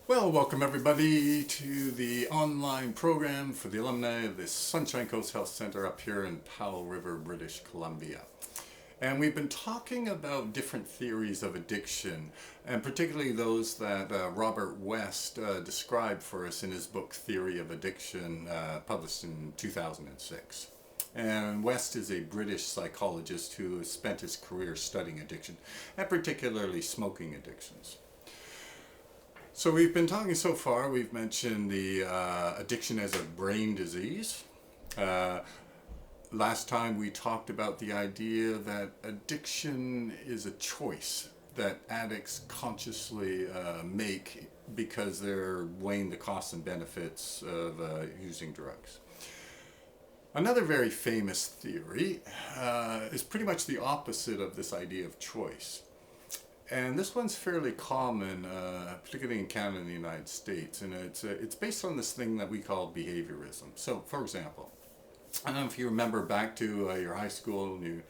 Well, welcome everybody to the online program for the alumni of the Sunshine Coast Health Center up here in Powell River, British Columbia. And we've been talking about different theories of addiction, and particularly those that Robert West described for us in his book Theory of Addiction, published in 2006. And West is a British psychologist who has spent his career studying addiction, and particularly smoking addictions. So we've been talking so far, we've mentioned the addiction as a brain disease. Last time we talked about the idea that addiction is a choice that addicts consciously make because they're weighing the costs and benefits of using drugs. Another very famous theory is pretty much the opposite of this idea of choice. And this one's fairly common, particularly in Canada and the United States, and it's based on this thing that we call behaviorism. So, for example, I don't know if you remember back to your high school and you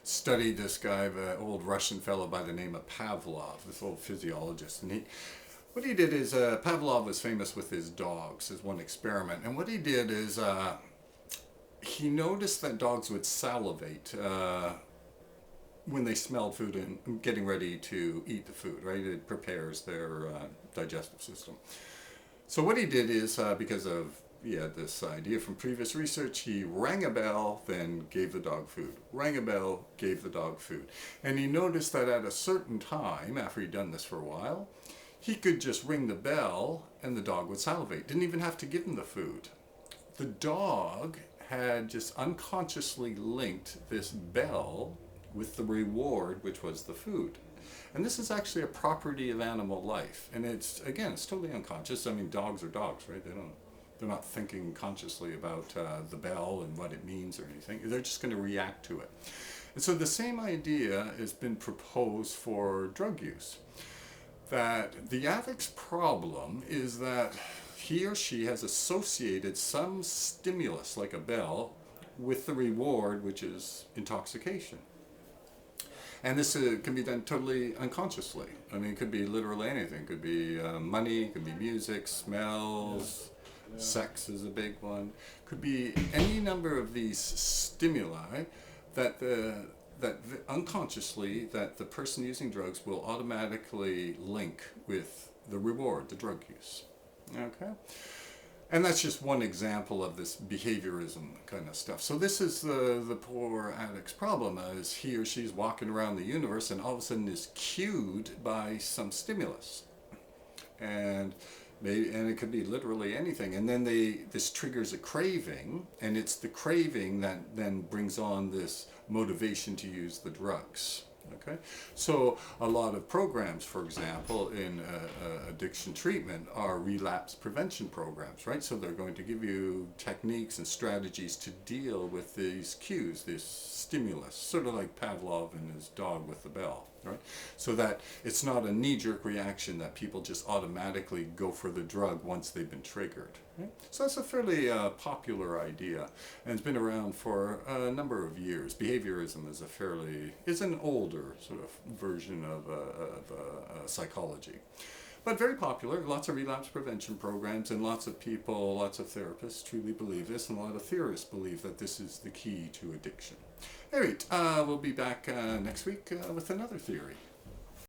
studied this guy, an old Russian fellow by the name of Pavlov, this old physiologist. And what he did is, Pavlov was famous with his dogs, as one experiment. And what he did is, he noticed that dogs would salivate when they smelled food and getting ready to eat the food, right? It prepares their digestive system. So what he did is, because of this idea from previous research, he rang a bell, then gave the dog food. Rang a bell, gave the dog food. And he noticed that at a certain time, after he'd done this for a while, he could just ring the bell and the dog would salivate. Didn't even have to give him the food. The dog had just unconsciously linked this bell with the reward, which was the food. And this is actually a property of animal life. And it's, again, it's totally unconscious. I mean, dogs are dogs, right? They're not thinking consciously about the bell and what it means or anything. They're just going to react to it. And so the same idea has been proposed for drug use. That the addict's problem is that he or she has associated some stimulus, like a bell, with the reward, which is intoxication. And this can be done totally unconsciously. I mean, it could be literally anything. It could be money, it could be music, smells, sex is a big one. Could be any number of these stimuli that unconsciously that the person using drugs will automatically link with the reward, the drug use. Okay? And that's just one example of this behaviorism kind of stuff. So this is the poor addict's problem, is he or she's walking around the universe and all of a sudden is cued by some stimulus. And it could be literally anything. And then this triggers a craving, and it's the craving that then brings on this motivation to use the drugs. Okay, so a lot of programs, for example, in addiction treatment are relapse prevention programs, right? So they're going to give you techniques and strategies to deal with these cues, this stimulus, sort of like Pavlov and his dog with the bell, right? So that it's not a knee-jerk reaction that people just automatically go for the drug once they've been triggered. Right? So that's a fairly popular idea, and it's been around for a number of years. Behaviorism is an older sort of version of psychology, but very popular. Lots of relapse prevention programs, and lots of people, lots of therapists truly believe this, and a lot of theorists believe that this is the key to addiction. All right, we'll be back next week with another theory.